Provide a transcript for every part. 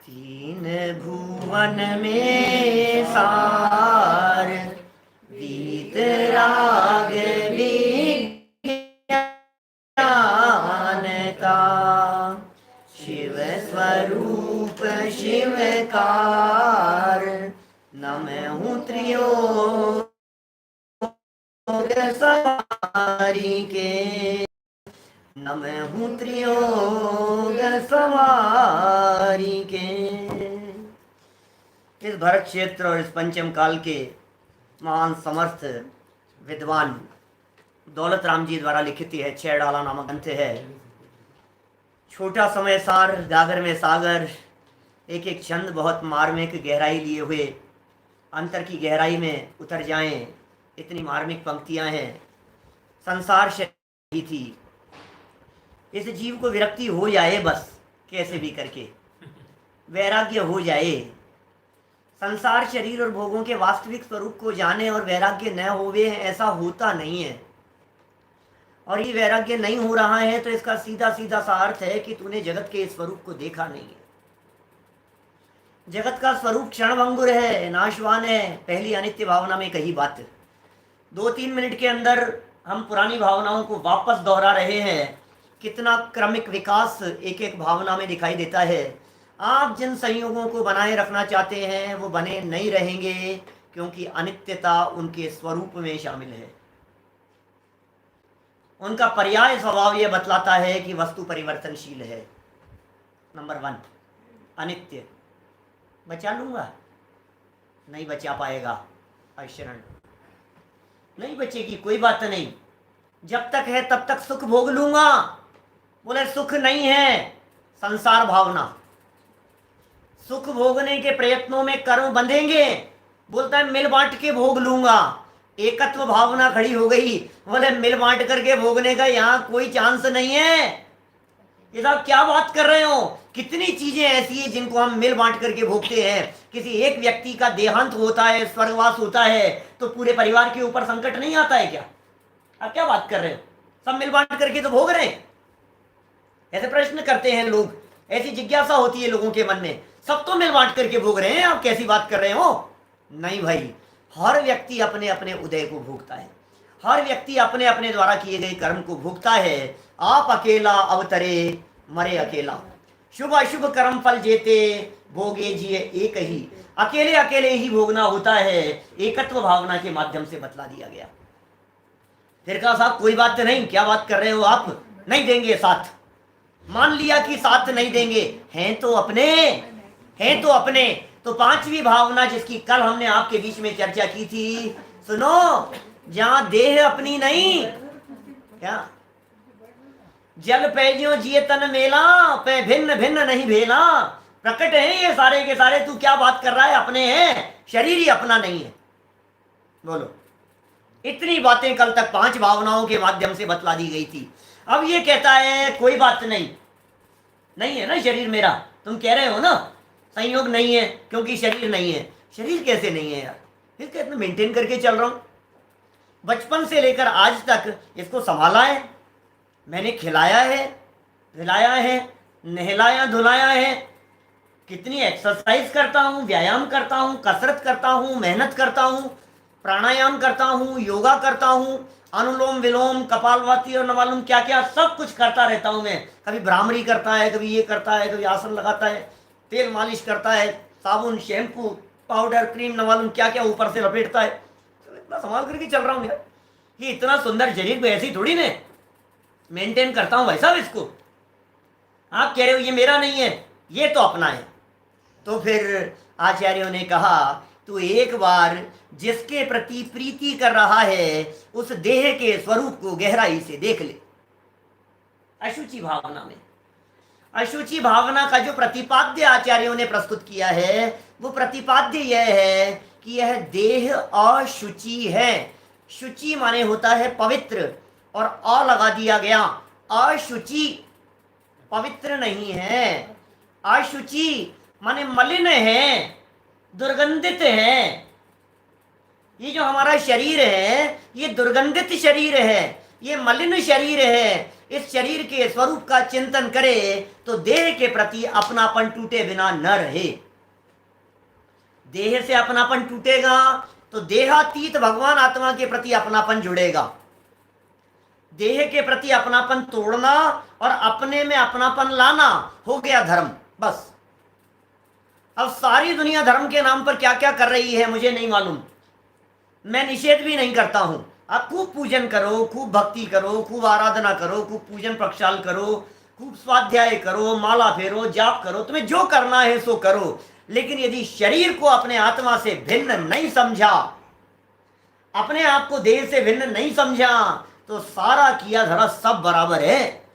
तीन भुवन में सार वीतराग विज्ञान का, शिव स्वरूप शिवकार, नमहु त्रियोग सवारी के, नमहु त्रियोग सवारी के। इस भरत क्षेत्र और इस पंचम काल के महान समर्थ विद्वान दौलत राम जी द्वारा लिखित है 6 डाला नामक ग्रंथ है। छोटा समय सार गागर में सागर, एक एक छंद बहुत मार्मिक गहराई लिए हुए अंतर की गहराई में उतर जाएं, इतनी मार्मिक पंक्तियां हैं। संसार शरीर थी, इस जीव को विरक्ति हो जाए बस कैसे भी करके, वैराग्य हो जाए, संसार शरीर और भोगों के वास्तविक स्वरूप को जाने और वैराग्य न होवे, ऐसा होता नहीं है। और ये वैराग्य नहीं हो रहा है तो इसका सीधा सीधा सा अर्थ है कि तूने जगत के स्वरूप को देखा नहीं है। जगत का स्वरूप क्षणभंगुर है, नाशवान है। पहली अनित्य भावना में कही बात 2-3 मिनट के अंदर हम पुरानी भावनाओं को वापस दोहरा रहे हैं। कितना क्रमिक विकास एक एक भावना में दिखाई देता है। आप जिन संयोगों को बनाए रखना चाहते हैं वो बने नहीं रहेंगे, क्योंकि अनित्यता उनके स्वरूप में शामिल है। उनका पर्याय स्वभाव यह बतलाता है कि वस्तु परिवर्तनशील है। नंबर 1 अनित्य। बचा लूंगा, नहीं बचा पाएगा, अशरण नहीं बचेगी, कोई बात नहीं, जब तक है तब तक सुख भोग लूंगा। बोले सुख नहीं है, संसार भावना। सुख भोगने के प्रयत्नों में कर्म बंधेंगे, बोलता है मिल बांट के भोग लूंगा। एकत्व भावना खड़ी हो गई, बोले मिल बांट करके भोगने का यहाँ कोई चांस नहीं है। ये साहब क्या बात कर रहे हो? कितनी चीजें ऐसी हैं जिनको हम मिल बांट करके भोगते हैं। किसी एक व्यक्ति का देहांत होता है, स्वर्गवास होता है, तो पूरे परिवार के ऊपर संकट नहीं आता है क्या? आप क्या बात कर रहे हो? सब मिल बांट करके तो भोग रहे हैं। ऐसे प्रश्न करते हैं लोग, ऐसी जिज्ञासा होती है लोगों के मन में, सब तो मिल बांट करके भोग रहे हैं, आप कैसी बात कर रहे हो? नहीं भाई, हर व्यक्ति अपने अपने उदय को भोगता है, हर व्यक्ति अपने अपने द्वारा किए गए कर्म को भोगता है। आप अकेला अवतरे मरे अकेला, शुभ अशुभ कर्म फल जेते, भोगे जिए एक ही। अकेले अकेले ही भोगना होता है, एकत्व भावना के माध्यम से बतला दिया गया। फिर कहा साहब कोई बात नहीं, क्या बात कर रहे हो आप, नहीं देंगे साथ। मान लिया कि साथ नहीं देंगे, हैं तो अपने, हैं तो अपने। तो 5वीं भावना जिसकी कल हमने आपके बीच में चर्चा की थी, सुनो, जहां देह अपनी नहीं, क्या जल पैजियो जिए तन मेला, पे भिन्न भिन्न नहीं भेला। प्रकट है ये सारे के सारे, तू क्या बात कर रहा है? अपने हैं, शरीर ही अपना नहीं है। बोलो, इतनी बातें कल तक 5 भावनाओं के माध्यम से बतला दी गई थी। अब ये कहता है कोई बात नहीं, नहीं है ना शरीर मेरा, तुम कह रहे हो ना संयोग नहीं है क्योंकि शरीर नहीं है। शरीर कैसे नहीं है यार? फिर कहते हैं मेंटेन करके चल रहा हूं, बचपन से लेकर आज तक इसको संभाला है मैंने, खिलाया है, पिलाया है, नहलाया धुलाया है, कितनी एक्सरसाइज करता हूँ, व्यायाम करता हूँ, कसरत करता हूँ, मेहनत करता हूँ, प्राणायाम करता हूँ, योगा करता हूँ, अनुलोम विलोम, कपालभाति और न मालूम क्या क्या सब कुछ करता रहता हूँ मैं। कभी भ्रामरी करता है, कभी ये करता है, कभी आसन लगाता है, तेल मालिश करता है, साबुन शैम्पू पाउडर क्रीम न मालूम क्या क्या ऊपर से लपेटता है। तो इतना संभाल करके चल रहा हूँ यार। ये इतना सुंदर शरीर को ऐसी थोड़ी ने मेंटेन करता हूँ भाई साहब इसको। आप कह रहे हो ये मेरा नहीं है, ये तो अपना है। तो फिर आचार्यों ने कहा तू एक बार जिसके प्रति प्रीति कर रहा है उस देह के स्वरूप को गहराई से देख ले। अशुचि भावना में, अशुचि भावना का जो प्रतिपाद्य आचार्यों ने प्रस्तुत किया है वो प्रतिपाद्य यह है कि यह देह अशुचि है। शुचि माने होता है पवित्र, और अ लगा दिया गया, अशुचि पवित्र नहीं है। अशुचि माने मलिन है, दुर्गंधित है। ये जो हमारा शरीर है ये दुर्गंधित शरीर है, ये मलिन शरीर है, इस शरीर के स्वरूप का चिंतन करे तो देह के प्रति अपनापन टूटे बिना न रहे। देह से अपनापन टूटेगा तो देहातीत भगवान आत्मा के प्रति अपनापन जुड़ेगा। देह के प्रति अपनापन तोड़ना और अपने में अपनापन लाना हो गया धर्म, बस। अब सारी दुनिया धर्म के नाम पर क्या क्या कर रही है मुझे नहीं मालूम, मैं निषेध भी नहीं करता हूं। आप खूब पूजन करो, खूब भक्ति करो, खूब आराधना करो, खूब पूजन प्रक्षाल करो, खूब स्वाध्याय करो, माला फेरो, जाप करो, तुम्हें जो करना है सो करो। लेकिन यदि शरीर को अपने आत्मा से भिन्न नहीं समझा, अपने आप को देह से भिन्न नहीं समझा, तो सारा किया धरा सब बराबर है।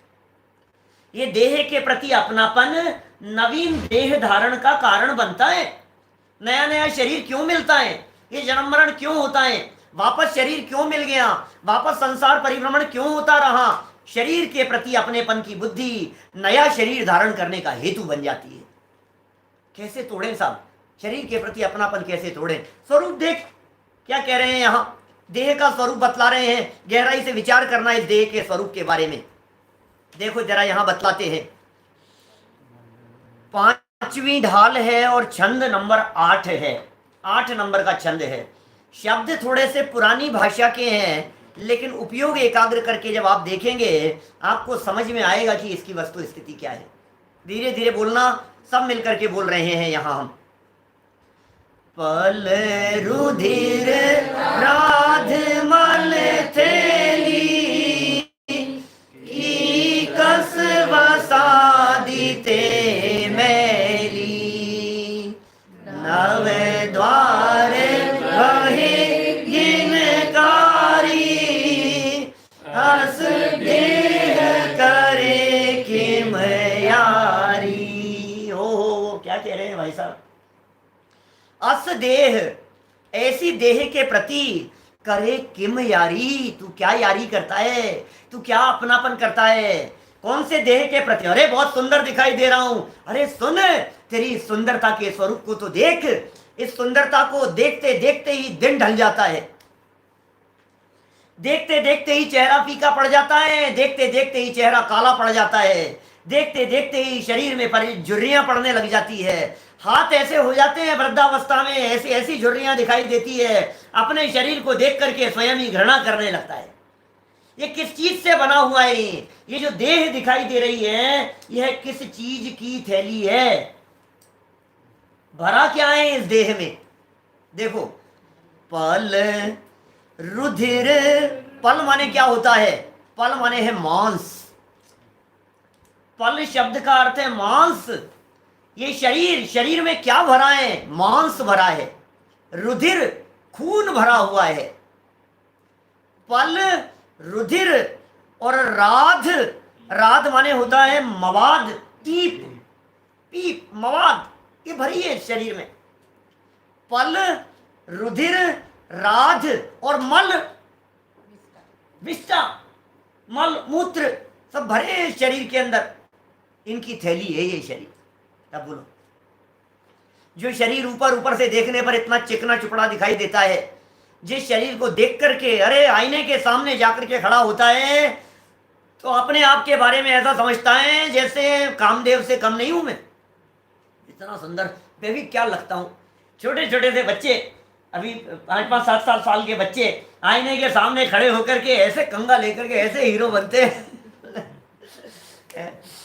ये देह के प्रति अपनापन नवीन देह धारण का कारण बनता है। नया नया शरीर क्यों मिलता है, ये जन्म मरण क्यों होता है, वापस शरीर क्यों मिल गया, वापस संसार परिभ्रमण क्यों होता रहा। शरीर के प्रति अपनेपन की बुद्धि नया शरीर धारण करने का हेतु बन जाती है। कैसे तोड़ें साहब, शरीर के प्रति अपनापन कैसे तोड़ें? स्वरूप देख क्या कह रहे हैं यहाँ, देह का स्वरूप बतला रहे हैं। गहराई से विचार करना इस देह के स्वरूप के बारे में। देखो जरा यहाँ बतलाते हैं, 5वीं ढाल है और छंद नंबर 8 है, 8 नंबर का छंद है। शब्द थोड़े से पुरानी भाषा के हैं, लेकिन उपयोग एकाग्र करके जब आप देखेंगे आपको समझ में आएगा कि इसकी वस्तु स्थिति क्या है। धीरे धीरे बोलना, सब मिलकर के बोल रहे हैं यहाँ हम। पल रुधिर राध मल थेली की कस वसादिते मैली, नव द्वार वहे गिनकारी, हस देह करे किम यारी। हो क्या कह रहे हैं भाई साहब? अस देह, ऐसी देह के प्रति करे किम यारी, तू क्या यारी करता है, तू क्या अपनापन करता है? कौन से देह के प्रति? अरे बहुत सुंदर दिखाई दे रहा हूं। अरे सुन, तेरी सुंदरता के स्वरूप को तो देख। इस सुंदरता को देखते देखते ही दिन ढल जाता है, देखते देखते ही चेहरा फीका पड़ जाता है, देखते देखते ही चेहरा काला पड़ जाता है, देखते देखते ही शरीर में झुर्रियां पड़ने लग जाती है, हाथ ऐसे हो जाते हैं वृद्धावस्था में, ऐसी ऐसी झुर्रियां दिखाई देती है। अपने शरीर को देख करके स्वयं ही घृणा करने लगता है। ये किस चीज से बना हुआ है? ये जो देह दिखाई दे रही है, यह किस चीज की थैली है? भरा क्या है इस देह में? देखो, पल रुधिर, पल माने क्या होता है? पल माने है मांस। पल शब्द का अर्थ है मांस। ये शरीर, शरीर में क्या भरा है? मांस भरा है। रुधिर, खून भरा हुआ है। पल, रुधिर और राध, राध माने होता है मवाद, पीप, पीप मवाद, ये भरी है शरीर में। पल, रुधिर, राध और मल, विष्टा, मल मूत्र सब भरे हैं शरीर के अंदर। इनकी थैली है ये शरीर। अब बोलो, जो शरीर ऊपर ऊपर से देखने पर इतना चिकना चुपड़ा दिखाई देता है, जिस शरीर को देख करके अरे आईने के सामने जाकर के खड़ा होता है तो अपने आप के बारे में ऐसा समझता है जैसे कामदेव से कम नहीं हूं मैं, इतना सुंदर मैं भी क्या लगता हूं। छोटे छोटे से बच्चे, अभी 5-5, 7 साल के बच्चे आईने के सामने खड़े होकर के ऐसे कंगा लेकर के ऐसे हीरो बनते हैं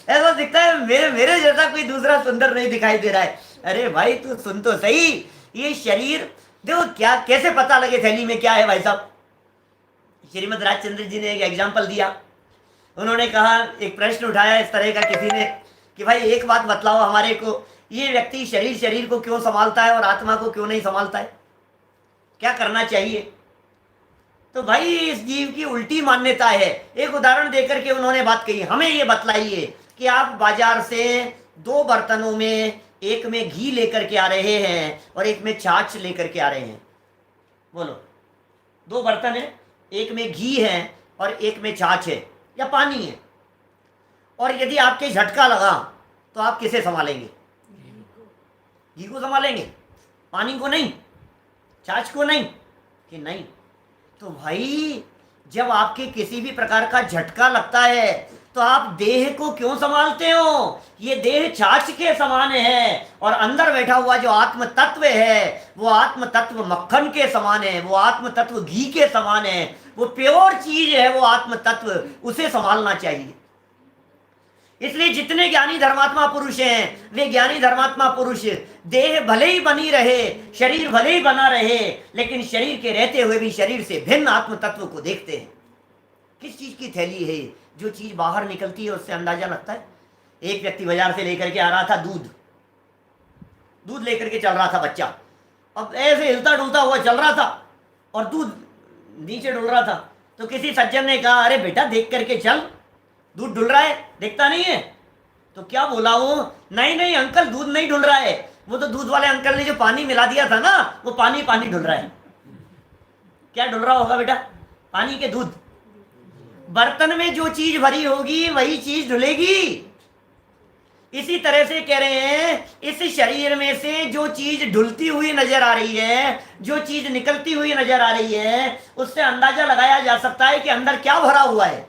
ऐसा दिखता है मेरे जैसा कोई दूसरा सुंदर नहीं दिखाई दे रहा है। अरे भाई तू सुन तो सही, ये शरीर देखो क्या, कैसे पता लगे थैली में क्या है? भाई साहब, श्रीमद राजचंद्र जी ने एक एग्जाम्पल दिया। उन्होंने कहा, एक प्रश्न उठाया इस तरह का किसी ने कि भाई एक बात बतलाओ हमारे को, ये व्यक्ति शरीर को क्यों संभालता है और आत्मा को क्यों नहीं संभालता है, क्या करना चाहिए? तो भाई इस जीव की उल्टी मान्यता है। एक उदाहरण देकर के उन्होंने बात कही, हमें ये बतलाइए कि आप बाजार से 2 बर्तनों में, एक में घी लेकर के आ रहे हैं और एक में छाछ लेकर के आ रहे हैं। बोलो, 2 बर्तन है, एक में घी है और एक में छाछ है या पानी है, और यदि आपके झटका लगा तो आप किसे संभालेंगे? घी को संभालेंगे, पानी को नहीं, छाछ को नहीं कि नहीं? तो भाई जब आपके किसी भी प्रकार का झटका लगता है तो आप देह को क्यों संभालते हो? ये देह छाछ के समान है और अंदर बैठा हुआ जो आत्म तत्व है वो आत्म तत्व मक्खन के समान है, वो आत्म तत्व घी के समान है, वो प्योर चीज है, वो आत्म तत्व, उसे संभालना चाहिए। इसलिए जितने ज्ञानी धर्मात्मा पुरुष हैं वे ज्ञानी धर्मात्मा पुरुष देह भले ही बनी रहे, शरीर भले ही बना रहे, लेकिन शरीर के रहते हुए भी शरीर से भिन्न आत्म तत्व को देखते हैं। किस चीज की थैली है? जो चीज बाहर निकलती है उससे अंदाजा लगता है। एक व्यक्ति बाजार से लेकर के आ रहा था दूध लेकर के चल रहा था बच्चा, अब ऐसे हिलता डुलता हुआ चल रहा था और दूध नीचे डुल रहा था। तो किसी सज्जन ने कहा, अरे बेटा देख करके चल, दूध डुल रहा है, देखता नहीं है? तो क्या बोला वो, नहीं अंकल दूध नहीं डुल रहा है, वो तो दूध वाले अंकल ने जो पानी मिला दिया था ना वो पानी डुल रहा है। क्या डुल रहा होगा बेटा? पानी के दूध। बर्तन में जो चीज भरी होगी वही चीज डुलेगी। इसी तरह से कह रहे हैं, इस शरीर में से जो चीज डुलती हुई नजर आ रही है, जो चीज निकलती हुई नजर आ रही है, उससे अंदाजा लगाया जा सकता है कि अंदर क्या भरा हुआ है,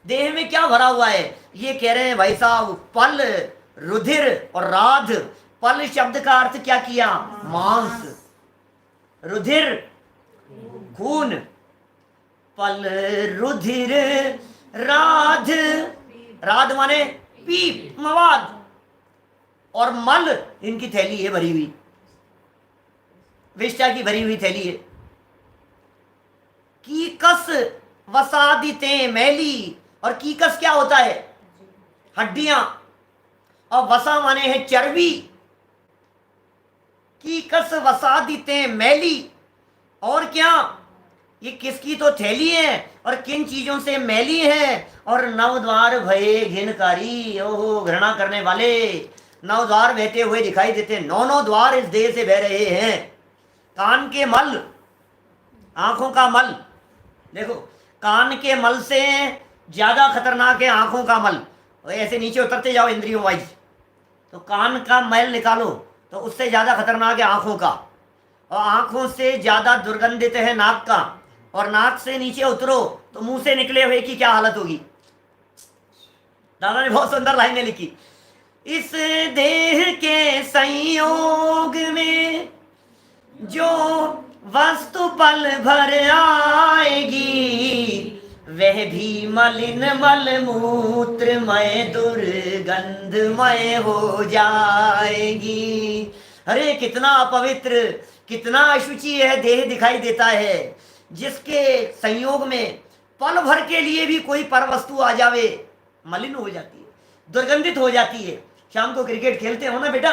देह में क्या भरा हुआ है। ये कह रहे हैं भाई साहब, पल, रुधिर और राध। पल शब्द का अर्थ क्या किया? मांस। रुधिर खून, पल रुधिर राध, राध माने पीप मवाद, और मल इनकी थैली है भरी हुई, विष्टा की भरी हुई थैली है। कीकस वसादिते मैली, और कीकस क्या होता है? हड्डियां, और वसा माने है चर्बी। कीकस वसादिते मैली, और क्या? ये किसकी तो थैली है और किन चीजों से मैली है? और नवद्वार भये घिनकारी, ओहो घृणा करने वाले। नवद्वार बहते हुए दिखाई देते, 9 द्वार इस देह से बह रहे हैं। कान के मल, आंखों का मल, देखो कान के मल से ज्यादा खतरनाक है आंखों का मल। और ऐसे नीचे उतरते जाओ इंद्रियों वाइज, तो कान का मैल निकालो तो उससे ज्यादा खतरनाक है आंखों का, और आंखों से ज्यादा दुर्गंधित है नाक का, और नाक से नीचे उतरो तो मुंह से निकले हुए की क्या हालत होगी। दादा ने बहुत सुंदर लाइनें लिखी, इस देह के संयोग में जो वस्तु पल भर आएगी, वह भी मलिन मल मूत्रमय दुर्गंधमय हो जाएगी। अरे कितना अपवित्र, कितना अशुचि है देह दिखाई देता है, जिसके संयोग में पल भर के लिए भी कोई पर वस्तु आ जावे, मलिन हो जाती है, दुर्गंधित हो जाती है। शाम को क्रिकेट खेलते हो ना बेटा,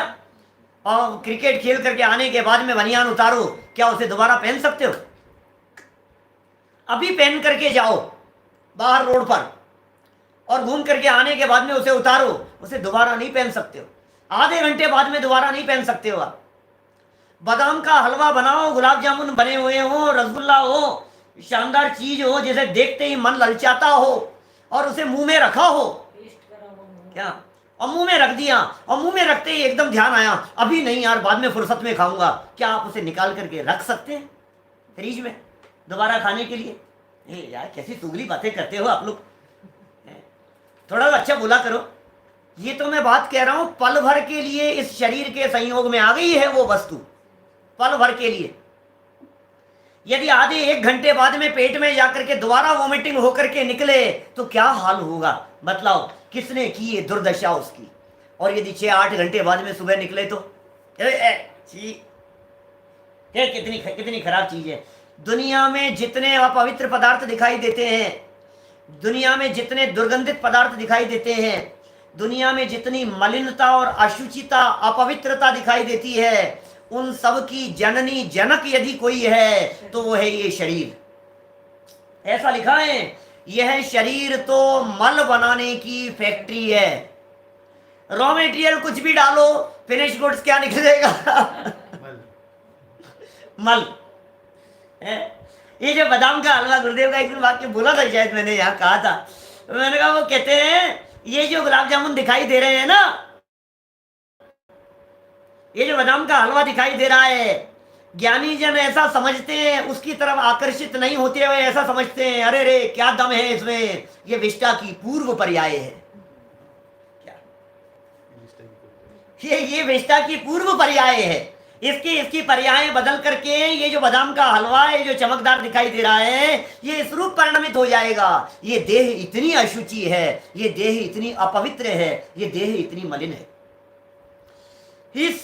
और क्रिकेट खेल करके आने के बाद में बनियान उतारो, क्या उसे दोबारा पहन सकते हो? अभी पहन करके जाओ बाहर रोड पर, और घूम करके आने के बाद में उसे उतारो, उसे दोबारा नहीं पहन सकते हो। आधे घंटे बाद में दोबारा नहीं पहन सकते हो आप। बादाम का हलवा बनाओ, गुलाब जामुन बने हुए हो, रसगुल्ला हो, शानदार चीज हो, जैसे देखते ही मन ललचाता हो, और उसे मुंह में रखा हो, क्या, और मुंह में रख दिया, और मुंह में रखते ही एकदम ध्यान आया, अभी नहीं यार बाद में फुर्सत में खाऊंगा, क्या आप उसे निकाल करके रख सकते हैं फ्रिज में दोबारा खाने के लिए? यार कैसी चुगली बातें करते हो आप लोग, थोड़ा सा अच्छा बोला करो। ये तो मैं बात कह रहा हूं, पल भर के लिए इस शरीर के संयोग में आ गई है वो वस्तु, पल भर के लिए। यदि आधे 1 घंटे बाद में पेट में जाकर के दोबारा वॉमिटिंग होकर के निकले तो क्या हाल होगा बतलाओ, किसने की ये दुर्दशा उसकी। और यदि 6-8 घंटे बाद में सुबह निकले तो कितनी खराब चीज है। दुनिया में जितने अपवित्र पदार्थ दिखाई देते हैं, दुनिया में जितने दुर्गंधित पदार्थ दिखाई देते हैं, दुनिया में जितनी मलिनता और अशुचिता अपवित्रता दिखाई देती है, उन सब की जननी जनक यदि कोई है तो वो है ये शरीर। ऐसा लिखा है, यह शरीर तो मल बनाने की फैक्ट्री है। रॉ मटेरियल कुछ भी डालो, फिनिश गुड्स क्या निकलेगा? मल। ये जो बादाम का हलवा, गुरुदेव का एक दिन वाक्य बोला था, शायद मैंने यहाँ कहा था, मैंने कहा वो कहते हैं ये जो गुलाब जामुन दिखाई दे रहे हैं ना, ये जो बादाम का हलवा दिखाई दे रहा है, ज्ञानी जन ऐसा समझते हैं, उसकी तरफ आकर्षित नहीं होते हुए ऐसा समझते हैं, अरे रे क्या दम है इसमें, ये विष्टा की पूर्व पर्याय है। क्या ये विष्टा की पूर्व पर्याय है। इसकी पर्याय बदल करके ये जो बादाम का हलवा है, जो चमकदार दिखाई दे रहा है, ये इस रूप परिणमित हो जाएगा। ये देह इतनी अशुचि है, ये देह इतनी अपवित्र है, ये देह इतनी मलिन है। इस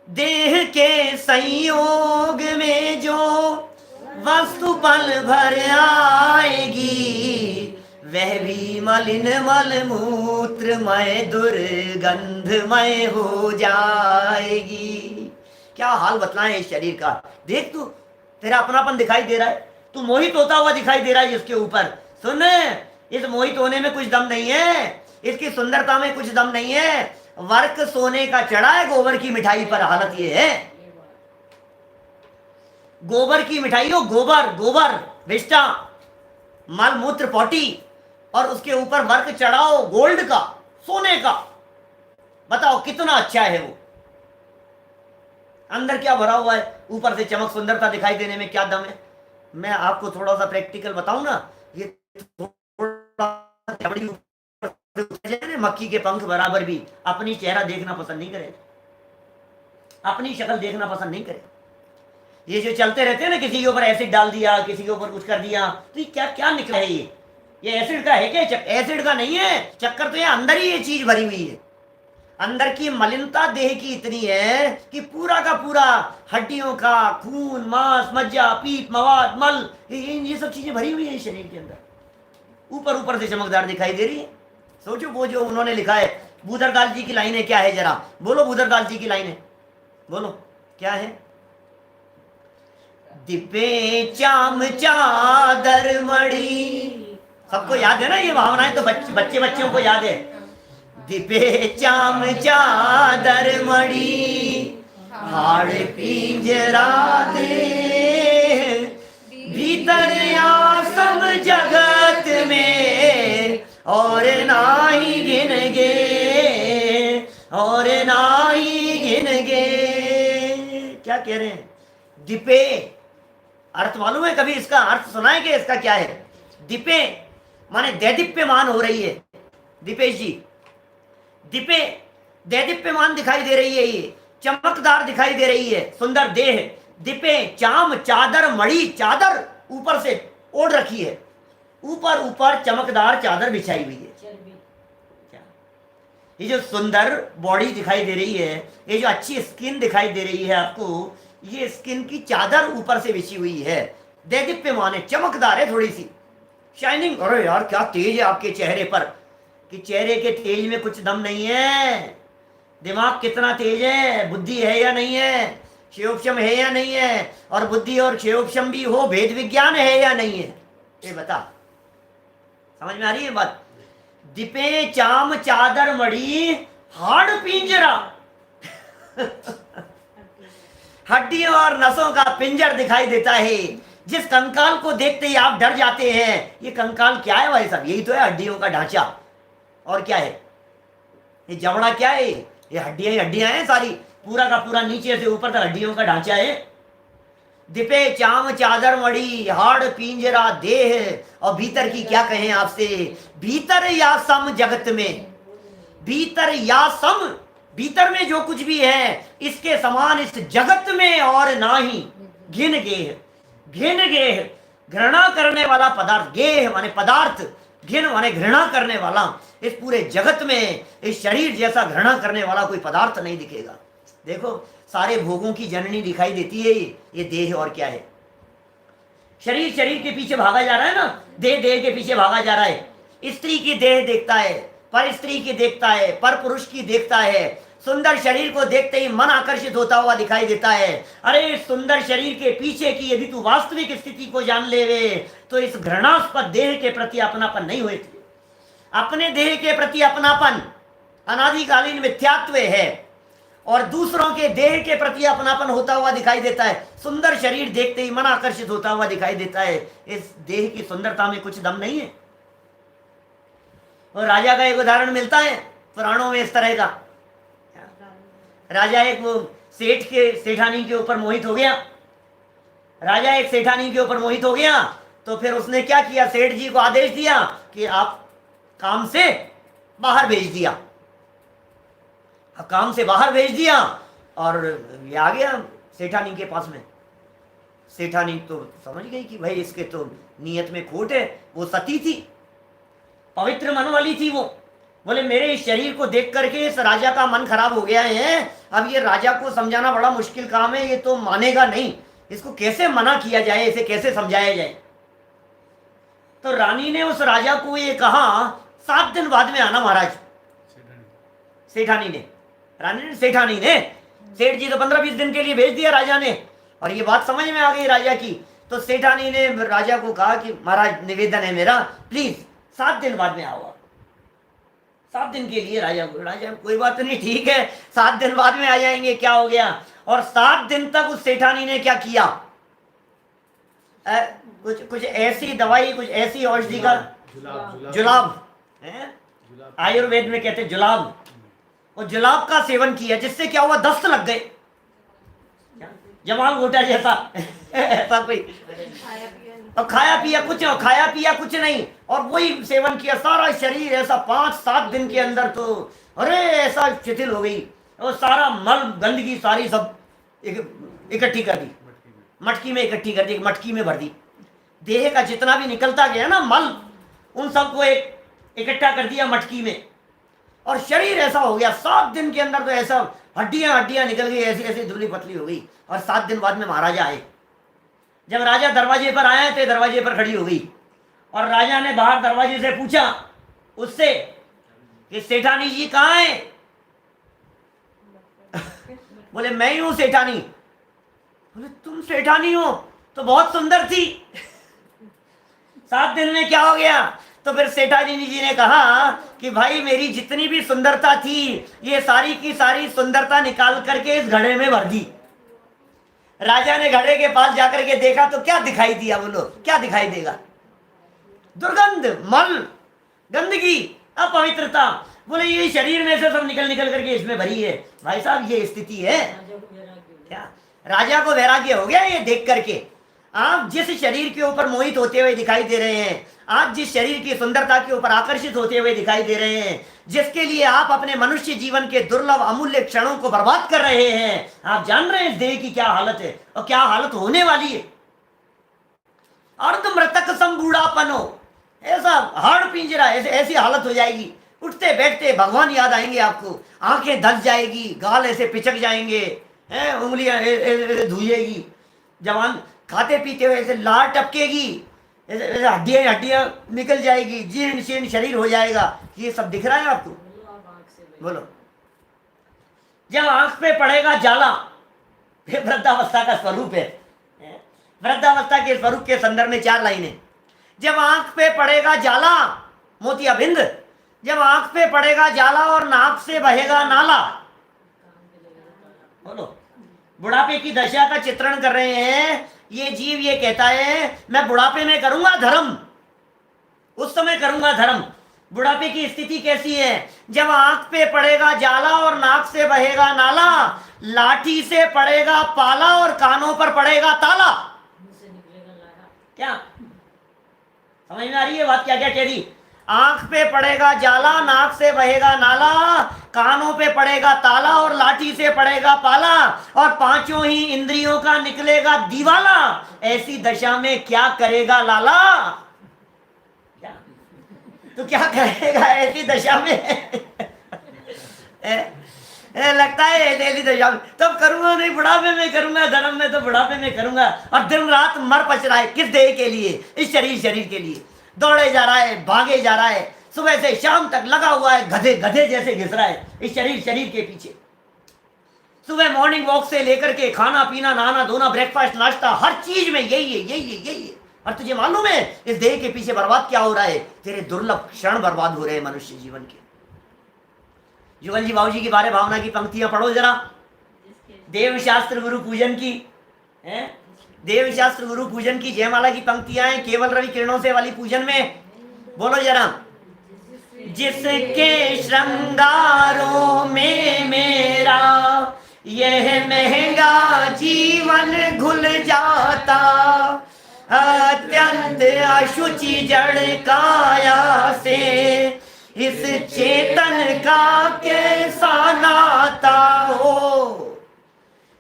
देह के संयोग में जो वस्तु पल भर आएगी, वह भी मलिन मल मूत्रमय दुर्गंधमय हो जाएगी। क्या हाल बतलाएं इस शरीर का। देख तू, तेरा अपनापन दिखाई दे रहा है, तू मोहित होता हुआ दिखाई दे रहा है इसके ऊपर। सुन, इस मोहित होने में कुछ दम नहीं है, इसकी सुंदरता में कुछ दम नहीं है। वर्क सोने का चढ़ा है गोबर की मिठाई पर। हालत ये है, गोबर की मिठाई हो, गोबर गोबर विष्टा मल मूत्र पॉटी, और उसके ऊपर वर्क चढ़ाओ गोल्ड का, सोने का। बताओ कितना अच्छा है वो। अंदर क्या भरा हुआ है, ऊपर से चमक सुंदरता दिखाई देने में क्या दम है। मैं आपको थोड़ा सा प्रैक्टिकल बताऊं ना, ये थोड़ा मक्खी के पंख बराबर भी अपनी चेहरा देखना पसंद नहीं करे, अपनी शक्ल देखना पसंद नहीं करे। ये जो चलते रहते हैं ना, किसी के ऊपर एसिड डाल दिया, किसी के ऊपर कुछ कर दिया, तो ये क्या क्या निकला है। ये एसिड का है क्या? एसिड का नहीं है, चक्कर तो ये अंदर ही ये चीज भरी हुई है। अंदर की मलिनता देह की इतनी है कि पूरा का पूरा हड्डियों का खून, मांस, मज्जा, पीप, मवाद, मल, ये सब चीजें भरी हुई है शरीर के अंदर। ऊपर ऊपर से चमकदार दिखाई दे रही है। सोचो वो जो उन्होंने लिखा है, बूदरदाल जी की लाइनें क्या है, जरा बोलो बूदरदाल जी की लाइनें, बोलो क्या है। दिपे चाम चादर मड़ी, सबको याद है ना ये भावनाएं, तो बच्चों को याद है। दिपे चाम चादर मड़ी, हाड़ पिंजरा दे, भीतर आसम जगत में और नाही गिन गे, और नाही गिन गे। क्या कह रहे हैं? दिपे अर्थ मालूम है? कभी इसका अर्थ सुना है कि इसका क्या है? दिपे माने दैदीप्यमान हो रही है। दीपेश जी, दिपे दैदीप्यमान दिखाई दे रही है, ये चमकदार दिखाई दे रही है, सुंदर देह। दिपे चाम चादर मड़ी, चादर ऊपर से ओढ़ रखी है, ऊपर ऊपर चमकदार चादर बिछाई हुई है। क्या ये जो सुंदर बॉडी दिखाई दे रही है, ये जो अच्छी स्किन दिखाई दे रही है आपको, ये स्किन की चादर ऊपर से बिछी हुई है, दैदीप्यमान है, चमकदार है, थोड़ी सी शाइनिंग। अरे यार क्या तेज है आपके चेहरे पर, कि चेहरे के तेज में कुछ दम नहीं है। दिमाग कितना तेज है, बुद्धि है या नहीं है, क्षयोक्षम है या नहीं है, और बुद्धि और क्षयोक्षम भी हो, भेद विज्ञान है या नहीं है, ये बता। समझ में आ रही है बात? दिपे चाम चादर मड़ी, हाड़ पिंजरा हड्डियों और नसों का पिंजर दिखाई देता है, जिस कंकाल को देखते ही आप डर जाते हैं। ये कंकाल क्या है भाई साहब? यही तो है हड्डियों का ढांचा, और क्या है? ये जबड़ा क्या है? ये हड्डियां हैं सारी, पूरा का पूरा नीचे से ऊपर तक हड्डियों का ढांचा है। दिपे चाम चादर मड़ी, हाड़ पिंजरा देह, और भीतर की क्या कहें आपसे, भीतर या सम जगत में, भीतर या सम, भीतर में जो कुछ भी है इसके समान इस जगत में और ना ही। घिन गेह, घिन गेह घृणा करने वाला पदार्थ, गेह माने पदार्थ, घिन माने घृणा करने वाला। इस पूरे जगत में इस शरीर जैसा घृणा करने वाला कोई पदार्थ नहीं दिखेगा। देखो सारे भोगों की जननी दिखाई देती है ये देह, और क्या है? शरीर शरीर के पीछे भागा जा रहा है ना, देह देह के पीछे भागा जा रहा है। स्त्री की देह देखता है, पर स्त्री की देखता है, पर पुरुष की देखता है। सुंदर शरीर को देखते ही मन आकर्षित होता हुआ दिखाई देता है। अरे सुंदर शरीर के पीछे की यदि तू वास्तविक स्थिति को जान लेवे, तो इस घृणास्पद देह के प्रति अपनापन नहीं हुए थे। अपने देह के प्रति अपनापन अनादिकालीन मिथ्यात्व है, और दूसरों के देह के प्रति अपनापन होता हुआ दिखाई देता है। सुंदर शरीर देखते ही मन आकर्षित होता हुआ दिखाई देता है। इस देह की सुंदरता में कुछ दम नहीं है। और राजा का एक उदाहरण मिलता है पुराणों में इस तरह का। राजा एक वो सेठानी के ऊपर मोहित हो गया। राजा एक सेठानी के ऊपर मोहित हो गया, तो फिर उसने क्या किया, सेठ जी को आदेश दिया कि आप काम से बाहर भेज दिया। काम से बाहर भेज दिया और ये आ गया सेठानी के पास में। सेठानी तो समझ गई कि भाई इसके तो नियत में खोट है। वो सती थी, पवित्र मन वाली थी। वो बोले मेरे इस शरीर को देख करके इस राजा का मन खराब हो गया है, अब ये राजा को समझाना बड़ा मुश्किल काम है, ये तो मानेगा नहीं, इसको कैसे मना किया जाए, इसे कैसे समझाया जाए। तो रानी ने उस राजा को ये कहा 7 दिन बाद में आना महाराज। सेठानी ने, रानी ने, सेठानी ने, सेठ जी तो 15-20 दिन के लिए भेज दिया राजा ने। और ये बात समझ में आ गई राजा की। तो सेठानी ने राजा को कहा कि महाराज निवेदन है मेरा, प्लीज 7 दिन बाद में आओ। 7 दिन के लिए राजा कोई बात नहीं, ठीक है 7 दिन बाद में आ जाएंगे, क्या हो गया। और 7 दिन तक उस सेठानी ने क्या किया, कुछ ऐसी दवाई, कुछ ऐसी औषधि का जुलाब है, आयुर्वेद में कहते हैं जुलाब, और जुलाब का सेवन किया, जिससे क्या हुआ, दस्त लग गए, जमाल घोटा जैसा ऐसा कोई। और खाया पिया कुछ नहीं, और वही सेवन किया, सारा शरीर ऐसा 5-7 दिन के अंदर तो अरे ऐसा शिथिल हो गई, और सारा मल गंदगी सारी सब इकट्ठी कर दी, मटकी में इकट्ठी कर दी, मटकी में भर दी। देह का जितना भी निकलता गया ना मल, उन सबको इकट्ठा कर दिया मटकी में, और शरीर ऐसा हो गया 7 दिन के अंदर तो ऐसा हड्डियां निकल गई, ऐसी ऐसी दुबली पतली हो गई। और 7 दिन बाद में महाराजा आए। जब राजा दरवाजे पर आए थे, दरवाजे पर खड़ी हो गई, और राजा ने बाहर दरवाजे से पूछा उससे कि सेठानी जी कहाँ है। बोले मैं ही हूं सेठानी। बोले तुम सेठानी हो, तो बहुत सुंदर थी, 7 दिन में क्या हो गया। तो फिर सेठानी जी ने कहा कि भाई मेरी जितनी भी सुंदरता थी, ये सारी की सारी सुंदरता निकाल करके इस घड़े में भर दी। राजा ने घड़े के पास जाकर के देखा तो क्या दिखाई दिया, बोलो क्या दिखाई देगा, दुर्गंध, मल, गंदगी, अपवित्रता। बोले ये शरीर में से सब निकल करके इसमें भरी है। भाई साहब ये स्थिति है क्या, राजा को वैराग्य हो गया ये देख करके। आप जिस शरीर के ऊपर मोहित होते हुए दिखाई दे रहे हैं, आप जिस शरीर की सुंदरता के ऊपर आकर्षित होते हुए दिखाई दे रहे हैं, जिसके लिए आप अपने मनुष्य जीवन के दुर्लभ अमूल्य क्षणों को बर्बाद कर रहे हैं, आप जान रहे हैं इस देह की क्या हालत है और क्या हालत होने वाली है। अर्धमृतक संबूढ़ापन हो, ऐसा हाड़ पिंजरा, ऐसी हालत हो जाएगी, उठते बैठते भगवान याद आएंगे आपको, आंखें धस जाएगी, गाल ऐसे पिचक जाएंगे, उंगलियां धुएगी, जवान खाते पीते हुए ऐसे लार टपकेगी, हड्डियां निकल जाएगी, जीर्ण शीर्ण शरीर हो जाएगा। ये सब दिख रहा है आपको, बोलो। जब आंख पे पड़ेगा जाला, ये वृद्धावस्था का स्वरूप है। वृद्धावस्था के स्वरूप के संदर्भ में 4 लाइनें। जब आंख पे पड़ेगा जाला, मोतियाबिंद, जब आंख पे पड़ेगा जाला और नाक से बहेगा नाला, बोलो। बुढ़ापे की दशा का चित्रण कर रहे हैं। ये जीव ये कहता है मैं बुढ़ापे में करूंगा धर्म, उस समय करूंगा धर्म। बुढ़ापे की स्थिति कैसी है, जब आंख पे पड़ेगा जाला और नाक से बहेगा नाला, लाठी से पड़ेगा पाला और कानों पर पड़ेगा ताला। क्या समझ में आ रही है बात, क्या क्या कह रही। आंख पे पड़ेगा जाला, नाक से बहेगा नाला, कानों पे पड़ेगा ताला और लाठी से पड़ेगा पाला, और 5 ही इंद्रियों का निकलेगा दीवाला। ऐसी दशा में क्या करेगा लाला, क्या तो क्या करेगा ऐसी दशा में लगता है ऐसी दशा में तब करूंगा नहीं, बुढ़ापे में करूंगा धर्म में, तो बुढ़ापे में करूंगा। और दिन रात मर पच रहा है किस देह के लिए, इस शरीर के लिए दौड़े जा रहा है, भागे जा रहा है, सुबह से शाम तक लगा हुआ है, गधे जैसे घिस रहा है इस शरीर के पीछे। सुबह मॉर्निंग वॉक से लेकर के खाना पीना, नहाना धोना, ब्रेकफास्ट, नाश्ता, हर चीज में यही है। और तुझे मालूम है इस देह के पीछे बर्बाद क्या हो रहा है, तेरे दुर्लभ क्षण बर्बाद हो रहे हैं मनुष्य जीवन के। जुगल जी बाबू जी की बारे भावना की पंक्तियां पढ़ो जरा, देव शास्त्र गुरु पूजन की है, देव शास्त्र गुरु पूजन की जयमाला की पंक्तियां हैं, केवल रवि किरणों से वाली पूजन में। बोलो जरा, जिसके श्रृंगारों में मेरा यह महल जीवन घुल जाता, अत्यंत अशुचि जड़ काया से इस चेतन का कैसा नाता हो।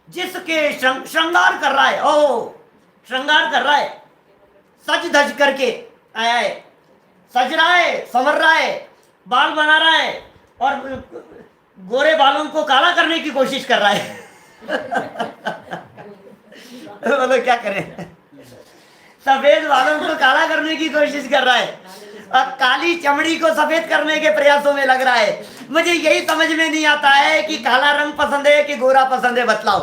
जिसके श्रृंगार कर रहा है, ओ श्रृंगार कर रहा है, सज धज करके आया है, सज रहा है, संवर रहा है, बाल बना रहा है और गोरे बालों को काला करने की कोशिश कर रहा है। बोलो क्या करें, सफेद बालों को काला करने की कोशिश कर रहा है और काली चमड़ी को सफेद करने के प्रयासों में लग रहा है। मुझे यही समझ में नहीं आता है कि काला रंग पसंद है कि गोरा पसंद है, बतलाओ।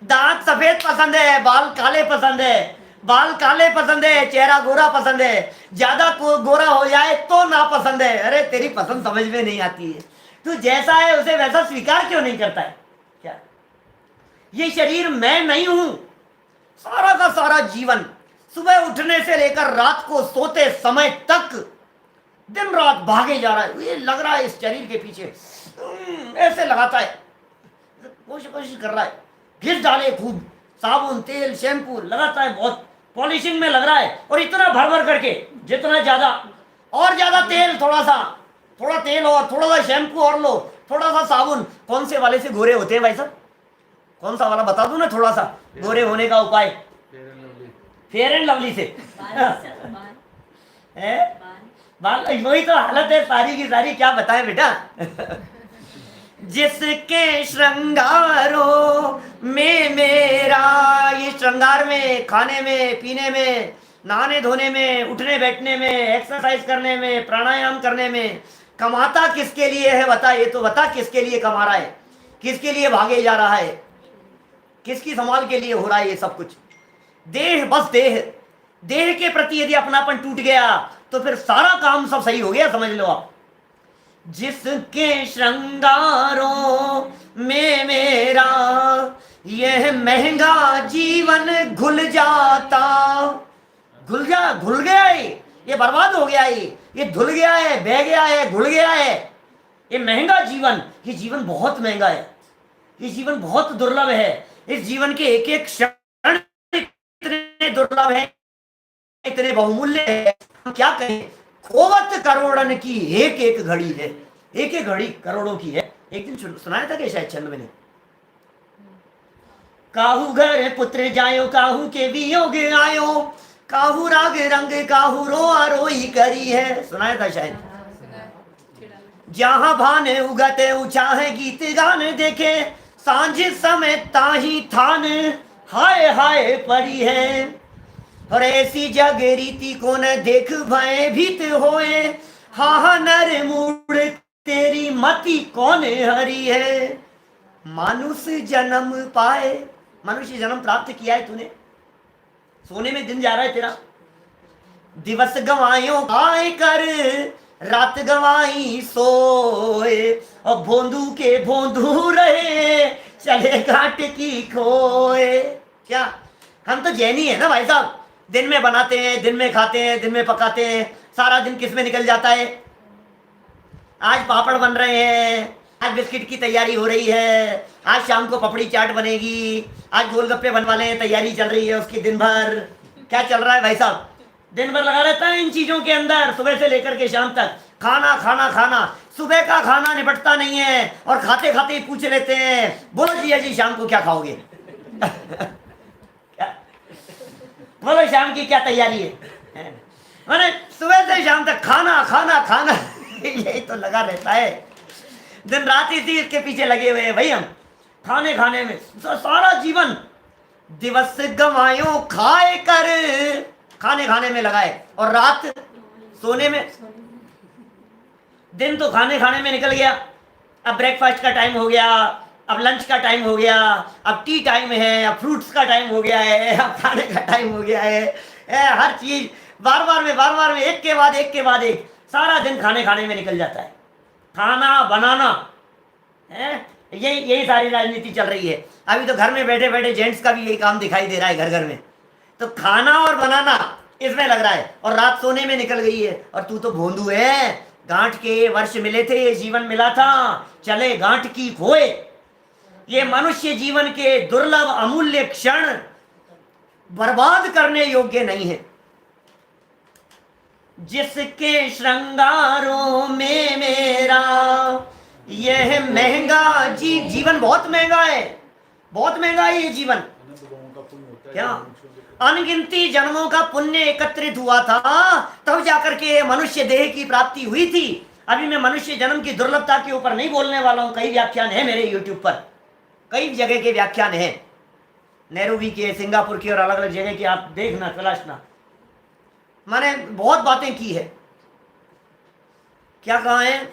दांत सफेद पसंद है, बाल काले पसंद है, बाल काले पसंद है, चेहरा गोरा पसंद है, ज्यादा गोरा हो जाए तो नापसंद है। अरे तेरी पसंद समझ में नहीं आती है, तू जैसा है उसे वैसा स्वीकार क्यों नहीं करता है? क्या ये शरीर मैं नहीं हूं? सारा का सारा जीवन सुबह उठने से लेकर रात को सोते समय तक दिन रात भागे जा रहा है। ये लग रहा है इस शरीर के पीछे ऐसे लगाता है, कोशिश कर रहा है, घिस डाले खूब साबुन तेल शैम्पू लगाता है, बहुत पॉलिशिंग में लग रहा है और इतना भर भर करके, जितना ज्यादा और ज्यादा तेल, थोड़ा तेल और थोड़ा सा शैम्पू और लो, थोड़ा सा साबुन। कौन से वाले से गोरे होते हैं भाई साहब? कौन सा वाला बता दूं ना थोड़ा सा गोरे होने का उपाय? फेयर एंड लवली से। बाल वही तो हालत है सारी की सारी, क्या बताएं बेटा। जिसके श्रृंगारों में मेरा, ये श्रृंगार में, खाने में, पीने में, नहाने धोने में, उठने बैठने में, एक्सरसाइज करने में, प्राणायाम करने में, कमाता किसके लिए है बता? ये तो बता किसके लिए कमा रहा है, किसके लिए भागे जा रहा है, किसकी संभाल के लिए हो रहा है ये सब कुछ? देह, बस देह के प्रति यदि अपनापन टूट गया तो फिर सारा काम सब सही हो गया, समझ लो आप। जिसके श्रृंगारों में मेरा यह महंगा जीवन घुल जाता, घुल गया है, ये बर्बाद हो गया है, ये धुल गया है, बह गया है, घुल गया है। ये महंगा जीवन, ये जीवन बहुत महंगा है, ये जीवन बहुत दुर्लभ है। इस जीवन के एक एक क्षण इतने दुर्लभ है, इतने बहुमूल्य है, हम क्या कहें। खोवत करोड़न की एक एक घड़ी है, एक एक घड़ी करोड़ों की है। एक दिन सुनाया था कि शायद छंद मैंने, काहू घर पुत्र जायो, काहू के वियोग आयो, काहू राग रंग, काहू रोआ रोई करी है। सुनाया था शायद। जहां भान उगते ऊंचा है गीत गान देखे, सांझ समय ताही थान हाय हाय परी है। और ऐसी जग रीति को न देख भय भीत होए, हा नर मूड तेरी मति कौन हरी है। मनुष्य जन्म पाए, मनुष्य जन्म प्राप्त किया है तूने, सोने में दिन जा रहा है तेरा। दिवस गवायो आए कर, रात गवाई सोए, और भोंदू के भोंदू रहे, चले घाट की खोए। क्या हम तो जैनी है ना भाई साहब? दिन में बनाते हैं, दिन में खाते हैं, दिन में पकाते हैं, सारा दिन किस में निकल जाता है? आज पापड़ बन रहे हैं, आज बिस्किट की तैयारी हो रही है, आज शाम को पपड़ी चाट बनेगी, आज गोलगप्पे बनवा लें, तैयारी चल रही है उसकी दिन भर। क्या चल रहा है भाई साहब? दिन भर लगा रहता है इन चीजों के अंदर, सुबह से लेकर के शाम तक खाना खाना खाना। सुबह का खाना निपटता नहीं है और खाते खाते ही पूछ लेते हैं, बोलो जिया जी शाम को क्या खाओगे? बोलो शाम की क्या तैयारी है? मैंने सुबह से शाम तक खाना खाना खाना यही तो लगा रहता है, दिन रात इसी इसके पीछे लगे हुए हैं भाई हम, खाने खाने में सारा जीवन। दिवस गवायो खाए कर, खाने खाने में लगाए, और रात सोने में। दिन तो खाने खाने में निकल गया, अब ब्रेकफास्ट का टाइम हो गया, अब लंच का टाइम हो गया, अब टी टाइम है, अब फ्रूट्स का टाइम हो गया है, अब खाने का टाइम हो गया है। हर चीज बार बार में एक के बाद एक सारा दिन खाने खाने में निकल जाता है। खाना बनाना है, यही सारी राजनीति चल रही है। अभी तो घर में बैठे बैठे जेंट्स का भी यही काम दिखाई दे रहा है, घर घर में तो खाना और बनाना इसमें लग रहा है, और रात सोने में निकल गई है। और तू तो भोंदू है, गांठ के वर्ष मिले थे, जीवन मिला था, चले गांठ की खोए। ये मनुष्य जीवन के दुर्लभ अमूल्य क्षण बर्बाद करने योग्य नहीं है। जिसके श्रृंगारों में मेरा यह महंगा जीवन, बहुत महंगा है, बहुत महंगा है ये जीवन। क्या अनगिनती जन्मों का पुण्य एकत्रित हुआ था, तब जाकर के मनुष्य देह की प्राप्ति हुई थी। अभी मैं मनुष्य जन्म की दुर्लभता के ऊपर नहीं बोलने वाला हूं। कई व्याख्यान है मेरे यूट्यूब पर, कई जगह के व्याख्यान है, नैरोबी के, सिंगापुर के और अलग अलग जगह के, आप देखना तलाशना। मैंने बहुत बातें की है। क्या कहा है?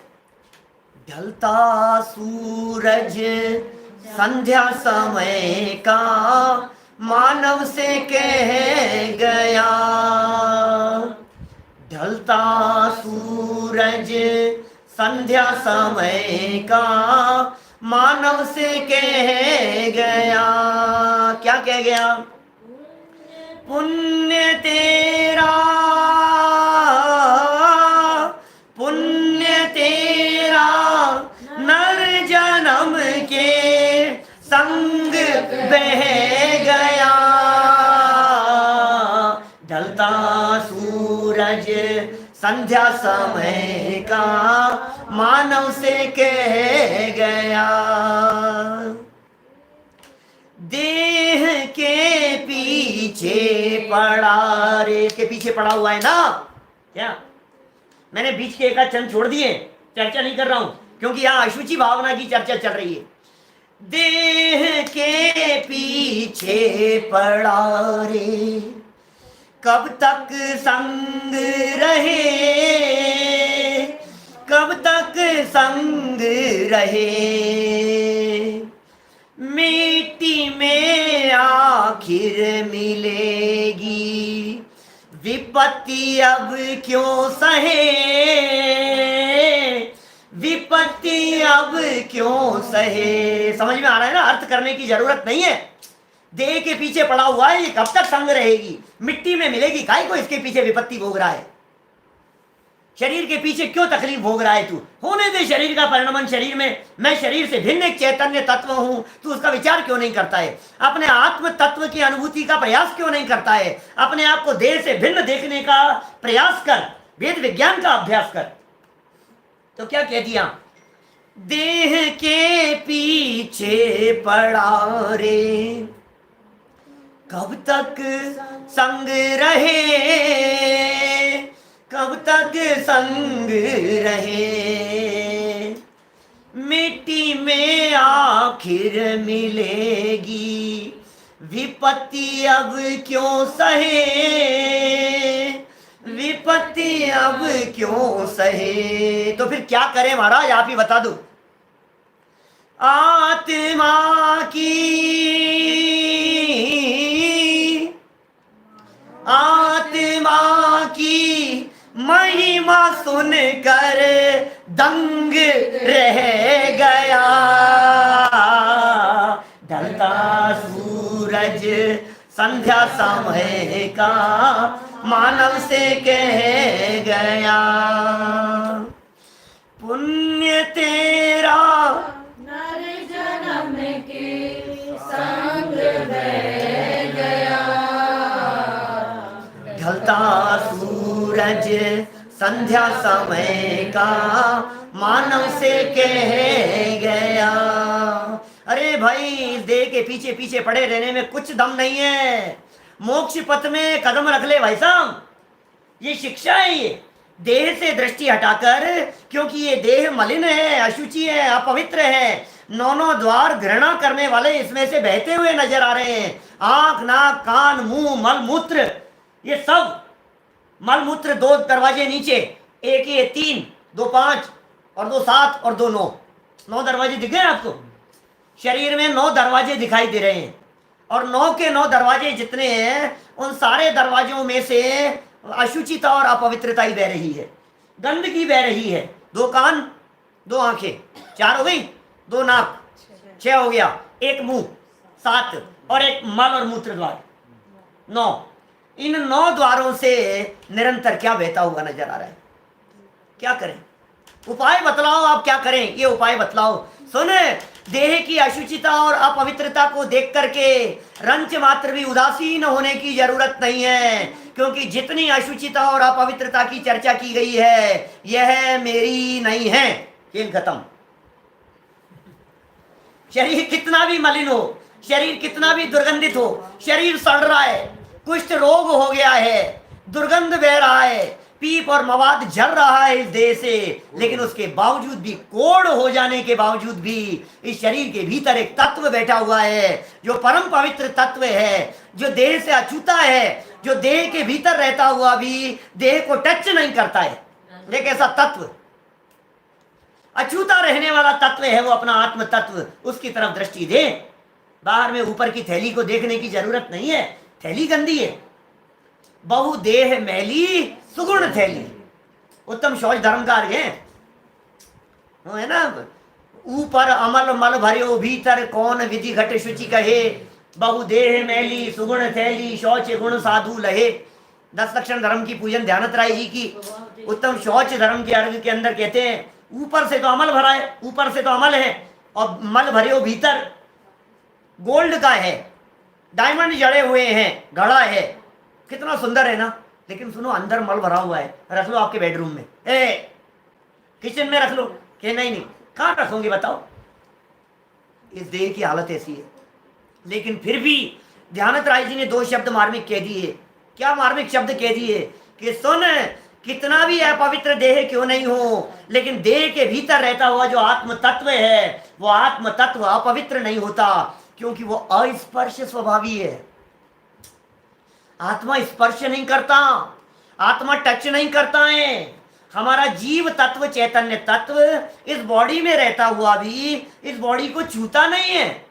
ढलता सूरज संध्या समय का मानव से कह गया। ढलता सूरज संध्या समय का मानव से कह गया। क्या कह गया? पुण्य तेरा, पुण्य तेरा नर जन्म के संग बह गया। ढलता सूरज संध्या समय का मानव से कह गया। देह के पीछे पड़ा रे, के पीछे पड़ा हुआ है ना। क्या मैंने बीच के एक चंद छोड़ दिए, चर्चा नहीं कर रहा हूं क्योंकि यहां अशुचि भावना की चर्चा चल रही है। देह के पीछे पड़ा रे, कब तक संग रहे, कब तक संग रहे। मिट्टी में आखिर मिलेगी, विपत्ति अब क्यों सहे, विपत्ति अब क्यों सहे। समझ में आ रहा है ना? अर्थ करने की जरूरत नहीं है। देह के पीछे पड़ा हुआ है, ये कब तक संग रहेगी, मिट्टी में मिलेगी, काहे को इसके पीछे विपत्ति भोग रहा है। शरीर के पीछे क्यों तकलीफ भोग रहा है तू? होने दे शरीर का परिणमन शरीर में। मैं शरीर से भिन्न एक चैतन्य तत्व हूं, तू उसका विचार क्यों नहीं करता है? अपने आत्म तत्व की अनुभूति का प्रयास क्यों नहीं करता है? अपने आप को देह से भिन्न देखने का प्रयास कर, वेद विज्ञान का अभ्यास कर। तो क्या कह दिया? देह के पीछे पड़ा रे, कब तक संग रहे, कब तक संग रहे। मिट्टी में आखिर मिलेगी, विपत्ति अब क्यों सहे, विपत्ति अब क्यों सहे। तो फिर क्या करें महाराज, आप ही बता दो। आत्मा की, आत्मा की महिमा सुनकर दंग रह गया। ढलता सूरज संध्या समय का मानव से कह गया। पुण्य तेरा नर जन्म के संग बह गया। ढलता सूरज संध्या समय का मानव से कह गया। अरे भाई, इस देह के पीछे पीछे पड़े रहने में कुछ दम नहीं है। मोक्ष पथ में कदम रख ले भाई साहब, ये शिक्षा है। ये देह से दृष्टि हटाकर, क्योंकि ये देह मलिन है, अशुचि है, अपवित्र है। नौ द्वार घृणा करने वाले इसमें से बहते हुए नजर आ रहे हैं। आंख, नाक, कान, मुंह, मल मूत्र, ये सब मल मूत्र। 2 दरवाजे नीचे, एक ये 3, 2 5 और 2 7 और 2 9, 9 दरवाजे दिख गए आपको? शरीर में 9 दरवाजे दिखाई दे रहे हैं, और 9 के 9 दरवाजे जितने हैं, उन सारे दरवाजों में से अशुचिता और अपवित्रता ही बह रही है, गंदगी बह रही है। 2 कान, 2 आंखें, 4 हो गई, 2 नाक, 6 हो गया, 1 मुंह, 7, और 1 मल और मूत्र द्वार, 9। इन 9 द्वारों से निरंतर क्या बहता हुआ नजर आ रहा है? क्या करें? उपाय बतलाओ, आप क्या करें? ये उपाय बतलाओ। सुने, देह की अशुचिता और अपवित्रता को देख करके रंच मात्र भी उदासीन होने की जरूरत नहीं है, क्योंकि जितनी अशुचिता और अपवित्रता की चर्चा की गई है यह मेरी नहीं है। खेल खत्म। शरीर कितना भी मलिन हो, शरीर कितना भी दुर्गंधित हो, शरीर सड़ रहा है, कुष्ठ रोग हो गया है, दुर्गंध बह रहा है, पीप और मवाद झर रहा है इस देह से, लेकिन उसके बावजूद भी, कोढ़ हो जाने के बावजूद भी इस शरीर के भीतर एक तत्व बैठा हुआ है जो परम पवित्र तत्व है, जो देह से अछूता है, जो देह के भीतर रहता हुआ भी देह को टच नहीं करता है। एक ऐसा तत्व, अछूता रहने वाला तत्व है वो अपना आत्म तत्व, उसकी तरफ दृष्टि दे। बाहर में ऊपर की थैली को देखने की जरूरत नहीं है, थैली गंदी है। बहु देह मैली सुगुण थैली, उत्तम शौच धर्म का अर्घ है, वो है ना, ऊपर अमल मल भरियो भीतर कौन विधि घट शुचि कहे, बहु देह मैली सुगुण थैली शौच गुण साधु लहे। 10 लक्षण धर्म की पूजन ध्यानत राय जी की उत्तम शौच धर्म के अर्घ के अंदर कहते हैं ऊपर से तो अमल भरा है, ऊपर से तो अमल है, और मल भरियो भीतर गोल्ड का है, डायमंड जड़े हुए हैं, घड़ा है, कितना सुंदर है ना, लेकिन सुनो अंदर मल भरा हुआ है। रख लो आपके बेडरूम में, किचन में रख लो, कि नहीं, कहाँ रखोगे बताओ। इस देह की हालत ऐसी है। लेकिन फिर भी ध्यानत राय जी ने 2 शब्द मार्मिक कह दिए। क्या मार्मिक शब्द कह दिए कि सुन, कितना भी अपवित्र देह क्यों नहीं हो, लेकिन देह के भीतर रहता हुआ जो आत्म तत्व है वो आत्म तत्व अपवित्र नहीं होता, क्योंकि वो अस्पर्श स्वभावी है। आत्मा स्पर्श नहीं करता, आत्मा टच नहीं करता है। हमारा जीव तत्व, चैतन्य तत्व इस बॉडी में रहता हुआ भी इस बॉडी को छूता नहीं है।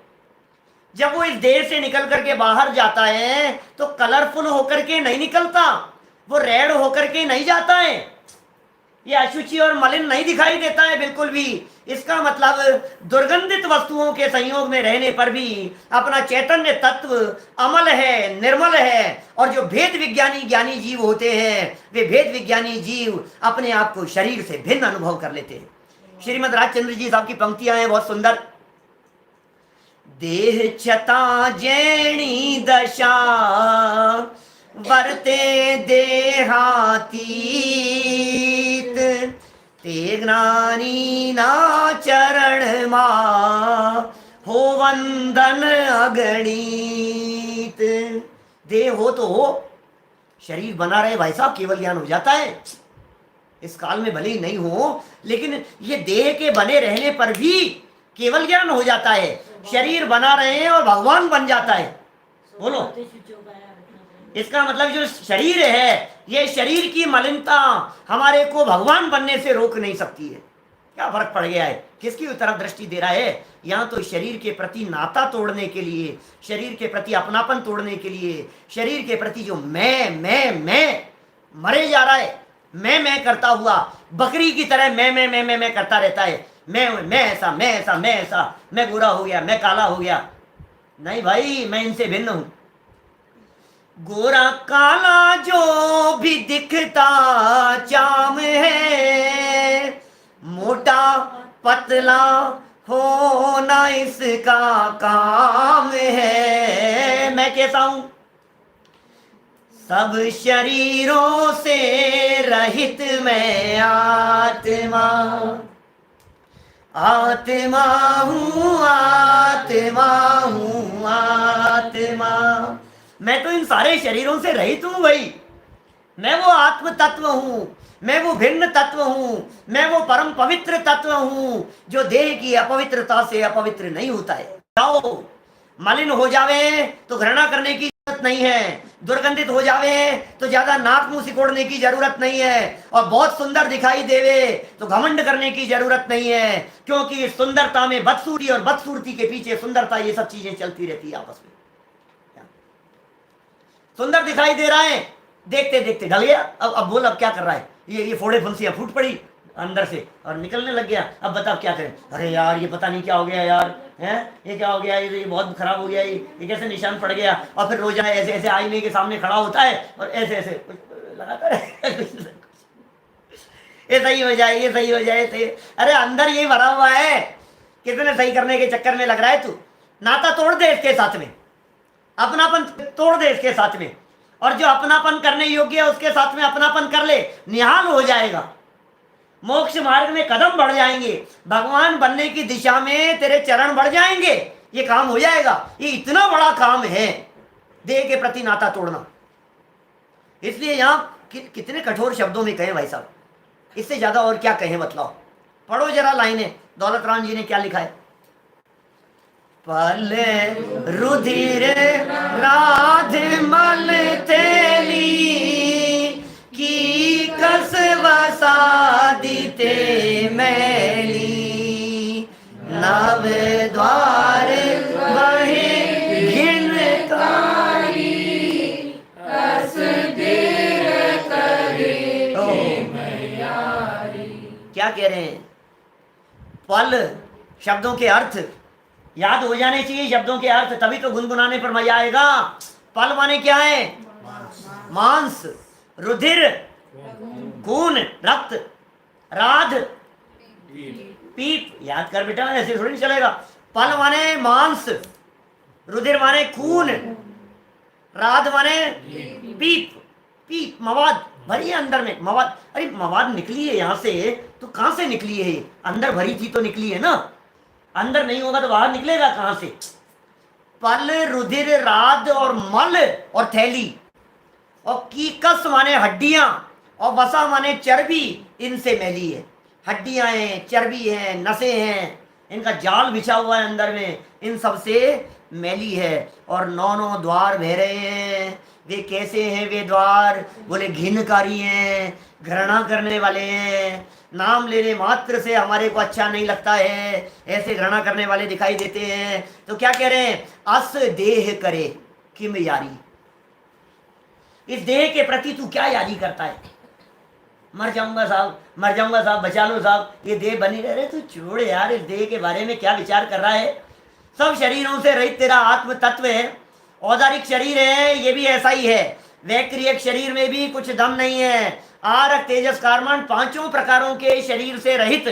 जब वो इस देह से निकल करके बाहर जाता है तो कलरफुल होकर के नहीं निकलता, वो रेड होकर के नहीं जाता है, ये अशुचि और मलिन नहीं दिखाई देता है बिल्कुल भी। इसका मतलब दुर्गंधित वस्तुओं के संयोग में रहने पर भी अपना चैतन्य तत्व अमल है, निर्मल है, और जो भेद विज्ञानी ज्ञानी जीव होते हैं वे भेद विज्ञानी जीव अपने आप को शरीर से भिन्न अनुभव कर लेते हैं। श्रीमद राजचंद्र जी साहब की पंक्तियां हैं बहुत सुंदर। देह छता जैणी दशा वर्ते देहातीत, ते ज्ञानी ना चरण मा हो वंदन अगणित। देह हो तो हो, शरीर बना रहे भाई साहब, केवल ज्ञान हो जाता है। इस काल में भले ही नहीं हो, लेकिन ये देह के बने रहने पर भी केवल ज्ञान हो जाता है। शरीर बना रहे हैं और भगवान बन जाता है। बोलो, इसका मतलब जो शरीर है, ये शरीर की मलिनता हमारे को भगवान बनने से रोक नहीं सकती है। क्या फर्क पड़ गया है, किसकी तरफ दृष्टि दे रहा है? यहाँ तो शरीर के प्रति नाता तोड़ने के लिए, शरीर के प्रति अपनापन तोड़ने के लिए, शरीर के प्रति जो मैं मरे जा रहा है, मैं करता हुआ बकरी की तरह मैं करता रहता है। मैं ऐसा, मैं ऐसा, मैं ऐसा, मैं गोरा हो गया, मैं काला हो गया। नहीं भाई, मैं इनसे भिन्न हूं। गोरा काला जो भी दिखता चाम है, मोटा पतला होना इसका काम है। मैं कैसा हूं? सब शरीरों से रहित मैं आत्मा, आत्मा हूँ, आत्मा हूँ, आत्मा। मैं तो इन सारे शरीरों से रहित हूँ भाई। मैं वो आत्म तत्व हूँ, मैं वो भिन्न तत्व हूँ, मैं वो परम पवित्र तत्व हूँ जो देह की अपवित्रता से अपवित्र नहीं होता है। जाओ, मलिन हो जावे तो घृणा करने की जरूरत नहीं है, दुर्गंधित हो जावे तो ज्यादा नाक मुंह सिकोड़ने की जरूरत नहीं है, और बहुत सुंदर दिखाई देवे तो घमंड करने की जरूरत नहीं है, क्योंकि सुंदरता में बदसूरती और बदसूरती के पीछे सुंदरता, ये सब चीजें चलती रहती है आपस में। सुंदर दिखाई दे रहा है, देखते देखते ढल गया। अब बोल, अब क्या कर रहा है? ये फोड़े फुंसियां फूट पड़ी अंदर से और निकलने लग गया। अब बताओ क्या करें? अरे यार, ये पता नहीं क्या हो गया यार, हैं? ये क्या हो गया? ये बहुत खराब हो गया, ये कैसे निशान पड़ गया? और फिर रोजाना ऐसे ऐसे आईने के सामने खड़ा होता है और ऐसे ऐसे लगाता है ये सही हो जाए, ये सही हो जाए। अरे अंदर ये भरा हुआ है कितने सही करने के चक्कर में लग रहा है तू? नाता तोड़ दे इसके साथ में, अपनापन तोड़ दे इसके साथ में, और जो अपनापन करने योग्य है उसके साथ में अपनापन कर ले, निहाल हो जाएगा। मोक्ष मार्ग में कदम बढ़ जाएंगे, भगवान बनने की दिशा में तेरे चरण बढ़ जाएंगे, ये काम हो जाएगा। ये इतना बड़ा काम है देह के प्रति नाता तोड़ना। इसलिए यहाँ कितने कठोर शब्दों में कहें भाई साहब, इससे ज्यादा और क्या कहें बतलाओ। पढ़ो जरा लाइनें, दौलत राम जी ने क्या लिखा है। पल रुधिर राध मल तेली की कस वसादिते मैली, नव द्वार बहे घिनकारी, अस देर करे मैयारी। क्या कह रहे हैं? पल शब्दों के अर्थ याद हो जाने चाहिए, शब्दों के अर्थ, तभी तो गुनगुनाने पर मजा आएगा। पल माने क्या है? मांस, रुधिर खून रक्त, राध पीप, याद कर बेटा, ऐसे थोड़ी नहीं चलेगा। पल माने मांस, रुधिर माने खून, राध माने पीप, पीप मवाद भरी है अंदर में, मवाद। अरे मवाद निकली है यहाँ से, तो कहाँ से निकली है? अंदर भरी थी तो निकली है ना, अंदर नहीं होगा तो बाहर निकलेगा कहाँ से? पल रुधिर राध और मल और थैली, और कीकस माने हड्डियां, और वसा माने चर्बी, इनसे मैली है। हड्डियां हैं, चर्बी है, नसें हैं, इनका जाल बिछा हुआ है अंदर में, इन सब से मैली है। और 9 द्वार बह रहे हैं। वे कैसे हैं वे द्वार? बोले घिनकारी हैं, घृणा करने वाले हैं, नाम लेने मात्र से हमारे को अच्छा नहीं लगता है, ऐसे घृणा करने वाले दिखाई देते हैं। तो क्या कह रहे हैं? अस देह करे किम यारी, इस देह के प्रति तू क्या यारी करता है? मर जाऊंगा साहब, मर जाऊंगा साहब, बचा लो साहब, ये देह बनी रह रहे। तू छोड़ यार, इस देह के बारे में क्या विचार कर रहा है? सब शरीरों से रहित तेरा आत्म तत्व है। औदारिक शरीर है, ये भी ऐसा ही है। वैक्रियक शरीर में भी कुछ दम नहीं है। आरक तेजस कार्मण, 5 प्रकारों के शरीर से रहित,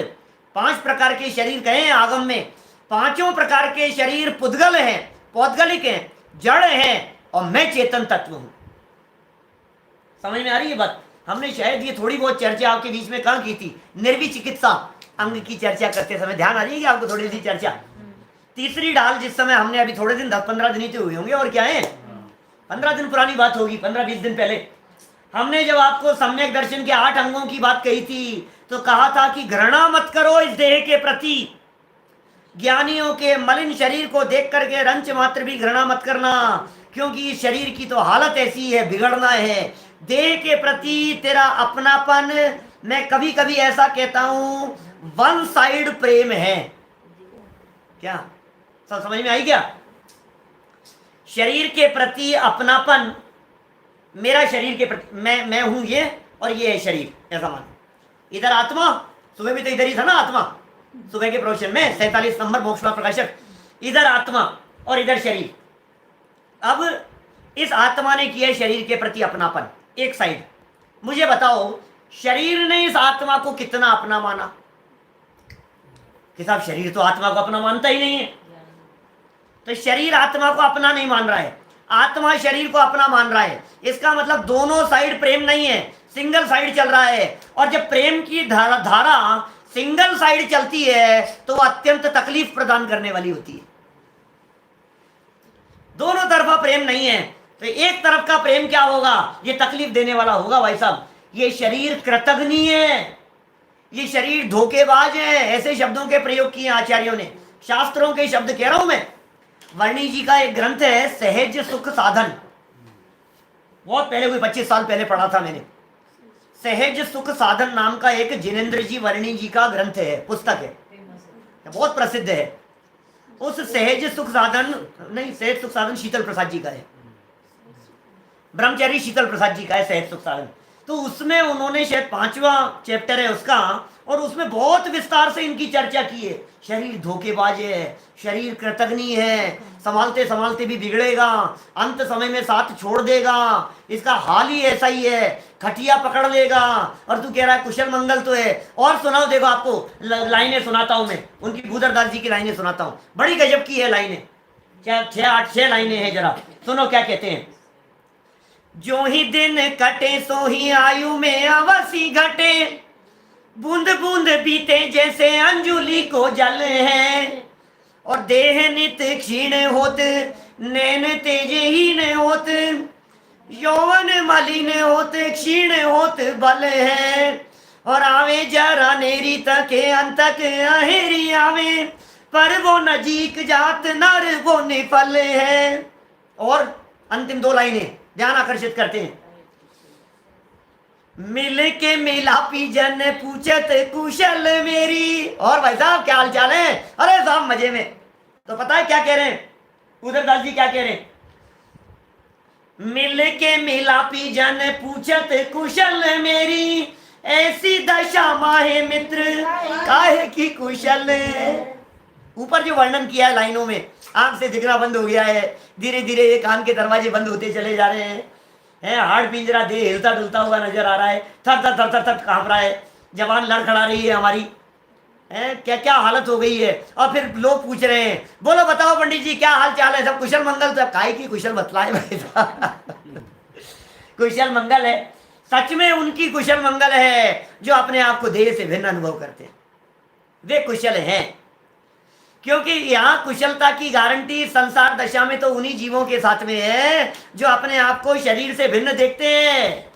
5 प्रकार के शरीर कहे हैं आगम में। 5 प्रकार के शरीर पुद्गल हैं, पौद्गलिक हैं, जड़ हैं, और मैं चेतन तत्व हूं। समझ में आ रही है बात? हमने शायद ये थोड़ी बहुत चर्चा आपके बीच में कहाँ की थी? निर्वी चिकित्सा अंग की चर्चा करते समय ध्यान आ रही है कि आपको? थोड़ी सी चर्चा, तीसरी डाल जिस समय हमने अभी थोड़े दिन 10-15 दिन ही तो हुए होंगे, और क्या है, 15 दिन पुरानी बात होगी, 15-20 दिन पहले हमने जब आपको सम्यक दर्शन के 8 अंगों की बात कही थी, तो कहा था कि घृणा मत करो इस देह के प्रति। ज्ञानियों के मलिन शरीर को देख करके रंच मात्र भी घृणा मत करना, क्योंकि इस शरीर की तो हालत ऐसी है, बिगड़ना है। देह के प्रति तेरा अपनापन, मैं कभी कभी ऐसा कहता हूं, वन साइड प्रेम है। क्या सब समझ में आई क्या? शरीर के प्रति अपनापन, मेरा शरीर के प्रति, मैं हूं ये, और ये है शरीर, ऐसा मान। इधर आत्मा, सुबह भी तो इधर ही था ना आत्मा, सुबह के प्रवचन में 47 नंबर मोक्षला प्रकाशक, इधर आत्मा और इधर शरीर। अब इस आत्मा ने किया शरीर के प्रति अपनापन, एक साइड। मुझे बताओ, शरीर ने इस आत्मा को कितना अपना माना? कि साहब शरीर तो आत्मा को अपना मानता ही नहीं है। तो शरीर आत्मा को अपना नहीं मान रहा है, आत्मा शरीर को अपना मान रहा है। इसका मतलब दोनों साइड प्रेम नहीं है, सिंगल साइड चल रहा है। और जब प्रेम की धारा सिंगल साइड चलती है तो अत्यंत तकलीफ प्रदान करने वाली होती है। दोनों तरफा प्रेम नहीं है, तो एक तरफ का प्रेम क्या होगा? ये तकलीफ देने वाला होगा भाई साहब। ये शरीर कृतघ्न है, ये शरीर धोखेबाज है, ऐसे शब्दों के प्रयोग किए आचार्यों ने। शास्त्रों के शब्द कह रहा हूं मैं। वर्णी जी का एक ग्रंथ है सहज सुख साधन, बहुत पहले, कोई 25 साल पहले पढ़ा था मैंने। सहज सुख साधन नाम का एक जिनेंद्र जी वर्णी जी का ग्रंथ है, पुस्तक है, बहुत प्रसिद्ध है। उस सहज सुख साधन नहीं, सहज सुख साधन शीतल प्रसाद जी का है, ब्रह्मचारी शीतल प्रसाद जी का है सहज सुख साधन। तो उसमें उन्होंने शायद 5वां चैप्टर है उसका, और उसमें बहुत विस्तार से इनकी चर्चा की है। शरीर धोखेबाज है, शरीर कृतघ्नी है, संभालते संभालते भी बिगड़ेगा, अंत समय में साथ छोड़ देगा, इसका हाल ही ऐसा ही है, खटिया पकड़ लेगा, और तू कह रहा है कुशल मंगल तो है। और सुनाओ, देखो आपको लाइनें सुनाता हूं मैं, उनकी भूधरदास जी की लाइनें सुनाता हूं, बड़ी गजब की है लाइनें, क्या 6 लाइनें हैं, जरा सुनो क्या कहते हैं। जो ही दिन कटे सो ही आयु में अवसी घटे, बूंद बूंद बीते जैसे अंजुली को जल है, और देह नित क्षीण होत, नैन तेजहीन होत, यौवन मलिन होत, क्षीण होत बल है, और आवे जरा नेरी तके अंतक अहेरी आवे, पर वो नजीक जात नर वो निफल है। और अंतिम 2 लाइनें ध्यान आकर्षित करते हैं। मिल के मिलापी जन पूछत कुशल मेरी, और भाई साहब क्या हाल चाल है, अरे साहब मजे में। तो पता है क्या कह रहे हैं उदयदास जी, क्या कह रहे हैं, मिल के मिलापी जन पूछत कुशल मेरी, ऐसी दशा माहे मित्र काहे की कुशल। ऊपर जो वर्णन किया है लाइनों में, आंख से दिखना बंद हो गया है, धीरे धीरे ये कान के दरवाजे बंद होते चले जा रहे हैं, हाड़ पिंजरा दे हिलता डुलता हुआ नजर आ रहा है, थर थर थर थर थर कांप रहा है, जवान लड़खड़ा रही है हमारी, क्या क्या हालत हो गई है। और फिर लोग पूछ रहे हैं, बोलो बताओ पंडित जी क्या हाल चाल है, सब कुशल मंगल। तो काय की कुशल बतलाए भाई साहब कुशल मंगल है, सच में उनकी कुशल मंगल है जो अपने आप को देह से भिन्न अनुभव करते हैं, वे कुशल हैं। क्योंकि यहाँ कुशलता की गारंटी संसार दशा में तो उन्हीं जीवों के साथ में है जो अपने आप को शरीर से भिन्न देखते हैं,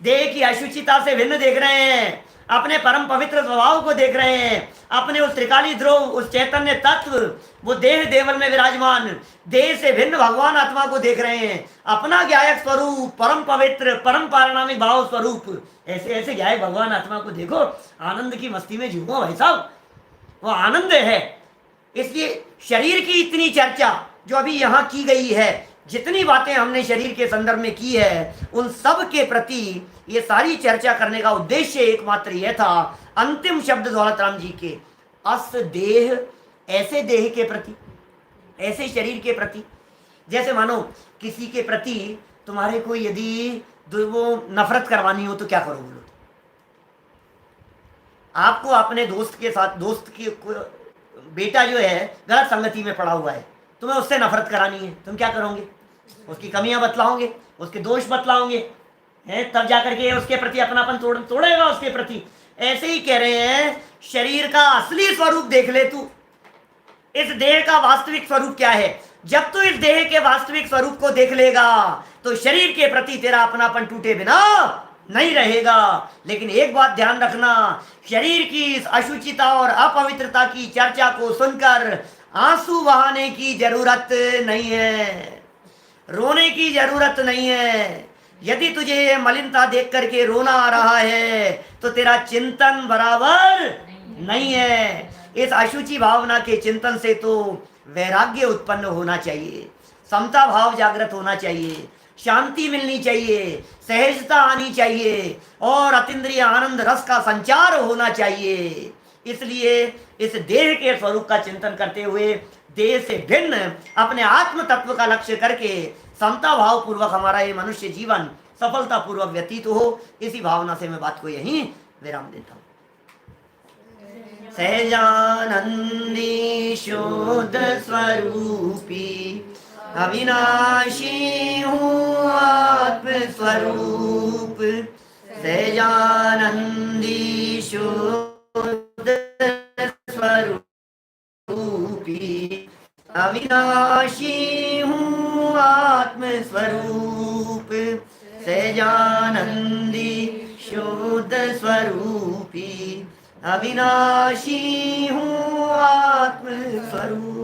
देह की अशुचिता से भिन्न देख रहे हैं, अपने परम पवित्र स्वभाव को देख रहे हैं, अपने उस त्रिकाली ध्रुव, उस चैतन्य तत्व, वो देह देवल में विराजमान देह से भिन्न भगवान आत्मा को देख रहे हैं, अपना ज्ञायक स्वरूप, परम पवित्र परम पारिणामिक भाव स्वरूप। ऐसे ऐसे ज्ञायक भगवान आत्मा को देखो, आनंद की मस्ती में झूमो भाई साहब, वो आनंद है। इसलिए शरीर की इतनी चर्चा जो अभी यहाँ की गई है, जितनी बातें हमने शरीर के संदर्भ में की है, उन सब के प्रति ये सारी चर्चा करने का उद्देश्य एकमात्र यह था, अंतिम शब्द दौलत राम जी के, अस देह, ऐसे देह के प्रति, ऐसे शरीर के प्रति, जैसे मानो किसी के प्रति तुम्हारे को यदि वो नफरत करवानी हो तो क्या करो बोलो। आपको अपने दोस्त के साथ, दोस्त की बेटा जो है गलत संगति में पड़ा हुआ है, तुम्हें उससे नफरत करानी है, तुम क्या करोगे, उसकी कमियां बतलाओगे, उसके दोष बतलाओगे, तब जाकर के उसके प्रति अपनापन तोड़ेगा उसके प्रति। ऐसे ही कह रहे हैं, शरीर का असली स्वरूप देख ले तू, इस देह का वास्तविक स्वरूप क्या है। जब तू इस देह के वास्तविक स्वरूप को देख लेगा तो शरीर के प्रति तेरा अपनापन टूटे बिना नहीं रहेगा। लेकिन एक बात ध्यान रखना, शरीर की इस अशुचिता और अपवित्रता की चर्चा को सुनकर आंसू बहाने की जरूरत नहीं है, रोने की जरूरत नहीं है। यदि तुझे ये मलिनता देख करके रोना आ रहा है तो तेरा चिंतन बराबर नहीं है। इस अशुचि भावना के चिंतन से तो वैराग्य उत्पन्न होना चाहिए, समता भाव जागृत होना चाहिए, शांति मिलनी चाहिए, सहजता आनी चाहिए और अतीन्द्रिय आनंद रस का संचार होना चाहिए। इसलिए इस देह के स्वरूप का चिंतन करते हुए देह से भिन्न अपने आत्म तत्व का लक्ष्य करके समता भाव पूर्वक हमारा ये मनुष्य जीवन सफलता पूर्वक व्यतीत हो, इसी भावना से मैं बात को यहीं विराम देता हूँ। सहजानंदी शुद्ध स्वरूपी अविनाशी हूँ आत्म स्वरूप, सहजानंदी शुद्ध स्वरूपी अविनाशी हूँ आत्म स्वरूप, सहजानंदी शुद्ध स्वरूपी अविनाशी हूँ आत्म स्वरूप।